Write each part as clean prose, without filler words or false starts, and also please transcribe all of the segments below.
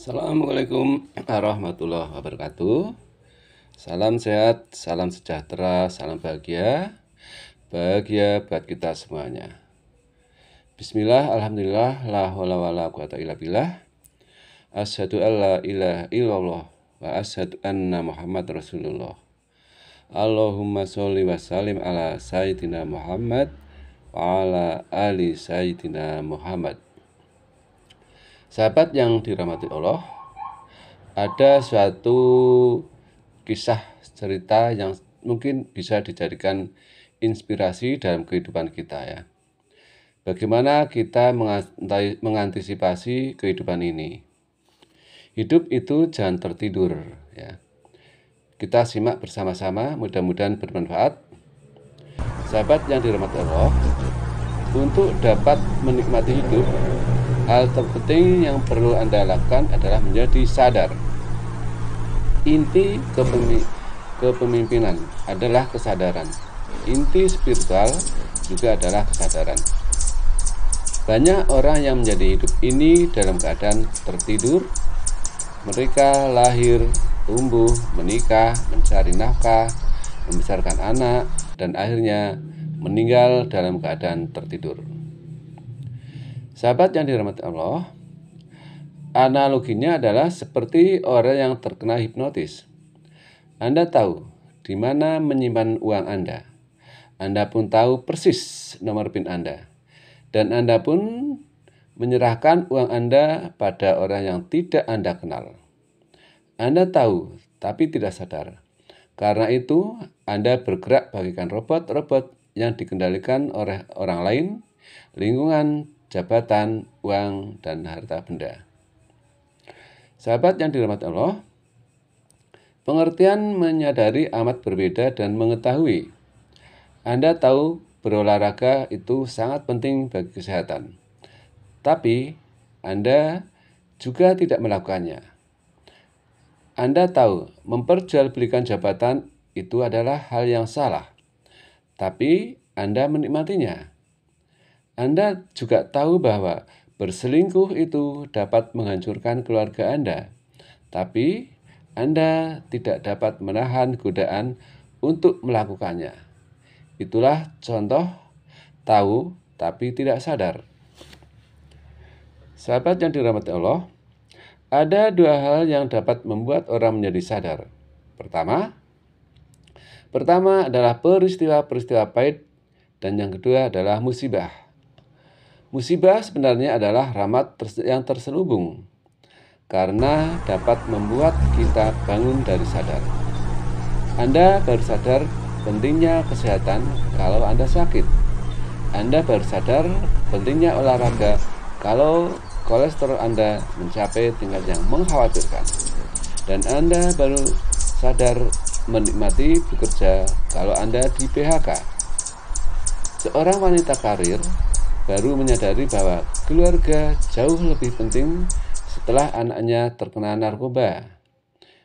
Assalamualaikum warahmatullahi wabarakatuh. Salam sehat, salam sejahtera, salam bahagia. Bahagia buat kita semuanya. Bismillah, alhamdulillah, la haula wala quwata illa billah. Asyhadu an la ilaha illallah wa asyhadu anna Muhammad Rasulullah. Allahumma sholli wa sallim ala sayyidina Muhammad wa ala ali sayyidina Muhammad. Sahabat yang dirahmati Allah, ada suatu kisah cerita yang mungkin bisa dijadikan inspirasi dalam kehidupan kita ya. Bagaimana kita mengantisipasi kehidupan ini? Hidup itu jangan tertidur ya. Kita simak bersama-sama, mudah-mudahan bermanfaat. Sahabat yang dirahmati Allah, untuk dapat menikmati hidup, hal terpenting yang perlu Anda lakukan adalah menjadi sadar. Inti kepemimpinan adalah kesadaran. Inti spiritual juga adalah kesadaran. Banyak orang yang menjadi hidup ini dalam keadaan tertidur. Mereka lahir, tumbuh, menikah, mencari nafkah, membesarkan anak, dan akhirnya meninggal dalam keadaan tertidur. Sahabat yang dirahmati Allah, analoginya adalah seperti orang yang terkena hipnotis. Anda tahu di mana menyimpan uang Anda. Anda pun tahu persis nomor PIN Anda. Dan Anda pun menyerahkan uang Anda pada orang yang tidak Anda kenal. Anda tahu, tapi tidak sadar. Karena itu, Anda bergerak bagaikan robot-robot yang dikendalikan oleh orang lain, lingkungan, jabatan, uang, dan harta benda. Sahabat yang dirahmati Allah, pengertian menyadari amat berbeda dan mengetahui. Anda tahu berolahraga itu sangat penting bagi kesehatan. Tapi Anda juga tidak melakukannya. Anda tahu memperjualbelikan jabatan itu adalah hal yang salah. Tapi Anda menikmatinya. Anda juga tahu bahwa berselingkuh itu dapat menghancurkan keluarga Anda, tapi Anda tidak dapat menahan godaan untuk melakukannya. Itulah contoh tahu tapi tidak sadar. Sahabat yang dirahmati Allah, ada dua hal yang dapat membuat orang menjadi sadar. Pertama adalah peristiwa-peristiwa pahit, dan yang kedua adalah musibah. Musibah sebenarnya adalah rahmat yang terselubung karena dapat membuat kita bangun dari sadar. Anda baru sadar pentingnya kesehatan kalau Anda sakit. Anda baru sadar pentingnya olahraga kalau kolesterol Anda mencapai tingkat yang mengkhawatirkan. Dan Anda baru sadar menikmati bekerja kalau Anda di PHK. Seorang wanita karir baru menyadari bahwa keluarga jauh lebih penting setelah anaknya terkena narkoba.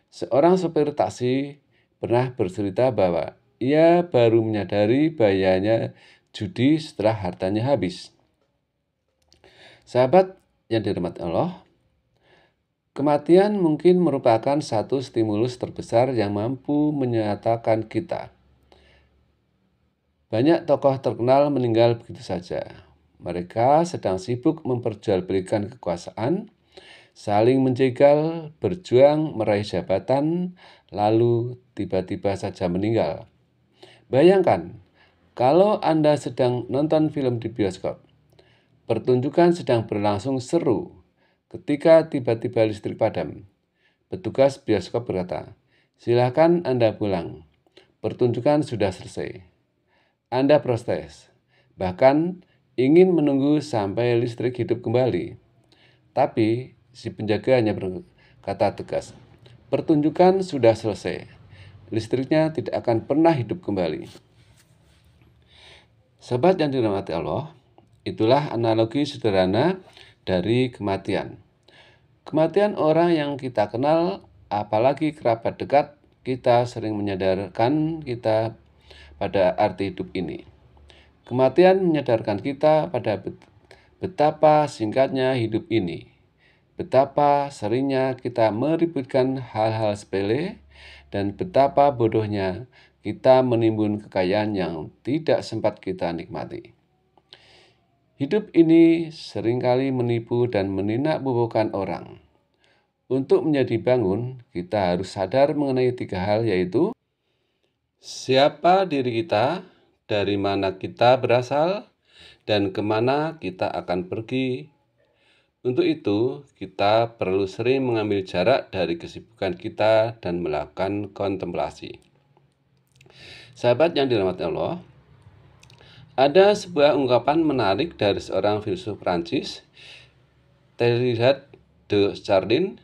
Seorang sopir taksi pernah bercerita bahwa ia baru menyadari bahayanya judi setelah hartanya habis. Sahabat yang dirahmati Allah, kematian mungkin merupakan satu stimulus terbesar yang mampu menyatakan kita. Banyak tokoh terkenal meninggal begitu saja. Mereka sedang sibuk memperjualbelikan kekuasaan, saling menjegal, berjuang meraih jabatan, lalu tiba-tiba saja meninggal. Bayangkan, kalau Anda sedang nonton film di bioskop, pertunjukan sedang berlangsung seru, ketika tiba-tiba listrik padam. Petugas bioskop berkata, "Silakan Anda pulang, pertunjukan sudah selesai." Anda protes, bahkan ingin menunggu sampai listrik hidup kembali. Tapi si penjaga hanya berkata tegas, "Pertunjukan sudah selesai. Listriknya tidak akan pernah hidup kembali." Sahabat yang dirahmati Allah, itulah analogi sederhana dari kematian. Kematian orang yang kita kenal, apalagi kerabat dekat, kita sering menyadarkan kita pada arti hidup ini. Kematian menyadarkan kita pada betapa singkatnya hidup ini. betapa seringnya kita meributkan hal-hal sepele dan betapa bodohnya kita menimbun kekayaan yang tidak sempat kita nikmati. Hidup ini seringkali menipu dan menindakbobokkan orang. Untuk menjadi bangun, kita harus sadar mengenai 3 hal, yaitu siapa diri kita, dari mana kita berasal, dan kemana kita akan pergi. Untuk itu, kita perlu sering mengambil jarak dari kesibukan kita dan melakukan kontemplasi. Sahabat yang dirahmati Allah, ada sebuah ungkapan menarik dari seorang filsuf Prancis, Teilhard de Chardin.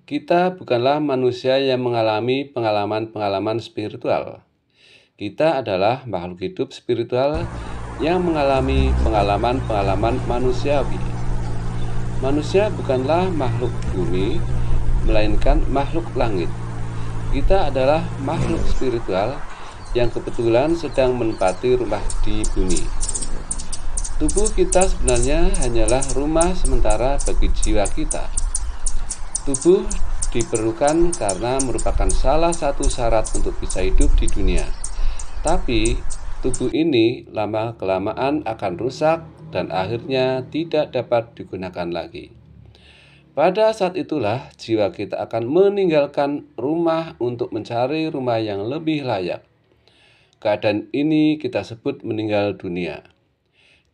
Kita bukanlah manusia yang mengalami pengalaman-pengalaman spiritual. Kita adalah makhluk hidup spiritual yang mengalami pengalaman-pengalaman manusiawi. Manusia bukanlah makhluk bumi, melainkan makhluk langit. Kita adalah makhluk spiritual yang kebetulan sedang menempati rumah di bumi. Tubuh kita sebenarnya hanyalah rumah sementara bagi jiwa kita. Tubuh diperlukan karena merupakan salah satu syarat untuk bisa hidup di dunia. Tapi tubuh ini lama-kelamaan akan rusak dan akhirnya tidak dapat digunakan lagi. Pada saat itulah jiwa kita akan meninggalkan rumah untuk mencari rumah yang lebih layak. Keadaan ini kita sebut meninggal dunia.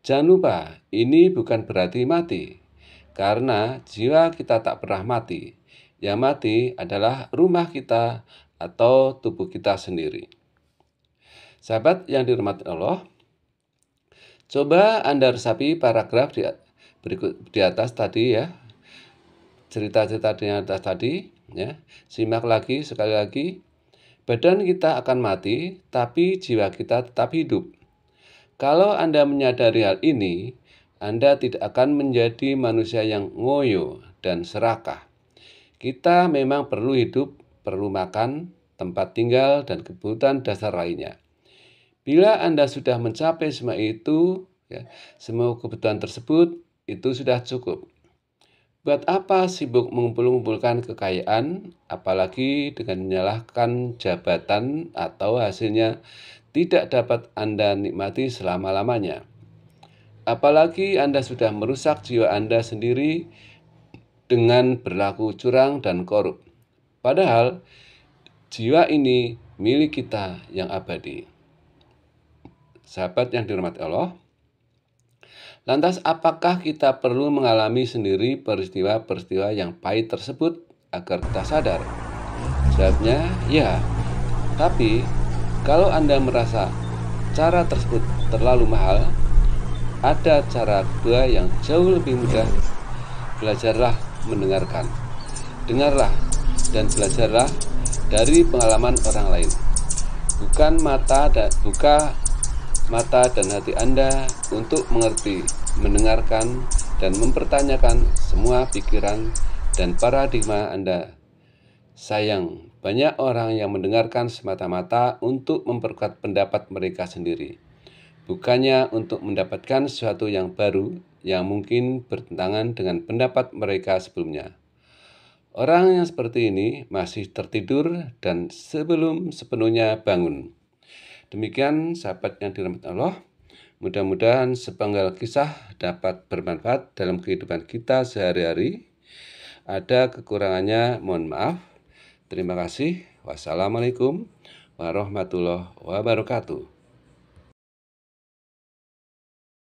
Jangan lupa, ini bukan berarti mati, karena jiwa kita tak pernah mati. Yang mati adalah rumah kita atau tubuh kita sendiri. Sahabat yang dirahmati Allah, coba Anda resapi paragraf di atas tadi ya. Cerita-cerita di atas tadi ya. Simak lagi sekali lagi. Badan kita akan mati, tapi jiwa kita tetap hidup. Kalau Anda menyadari hal ini, Anda tidak akan menjadi manusia yang ngoyo dan serakah. Kita memang perlu hidup, perlu makan, tempat tinggal, dan kebutuhan dasar lainnya. Bila Anda sudah mencapai semua itu, semua kebutuhan tersebut, itu sudah cukup. Buat apa sibuk mengumpulkan kekayaan, apalagi dengan menyalahkan jabatan atau hasilnya tidak dapat Anda nikmati selama-lamanya. Apalagi Anda sudah merusak jiwa Anda sendiri dengan berlaku curang dan korup. Padahal jiwa ini milik kita yang abadi. Sahabat yang dirahmati Allah, lantas apakah kita perlu mengalami sendiri peristiwa-peristiwa yang pahit tersebut agar kita sadar? Jawabnya ya. Tapi kalau Anda merasa cara tersebut terlalu mahal, ada cara kedua yang jauh lebih mudah. Belajarlah mendengarkan. Dengarlah dan belajarlah dari pengalaman orang lain. Buka mata dan hati Anda untuk mengerti, mendengarkan, dan mempertanyakan semua pikiran dan paradigma Anda. Sayang, banyak orang yang mendengarkan semata-mata untuk memperkuat pendapat mereka sendiri, bukannya untuk mendapatkan sesuatu yang baru yang mungkin bertentangan dengan pendapat mereka sebelumnya. Orang yang seperti ini masih tertidur dan sebelum sepenuhnya bangun. Demikian sahabat yang dirahmati Allah, mudah-mudahan sepenggal kisah dapat bermanfaat dalam kehidupan kita sehari-hari. Ada kekurangannya, mohon maaf. Terima kasih. Wassalamualaikum warahmatullahi wabarakatuh.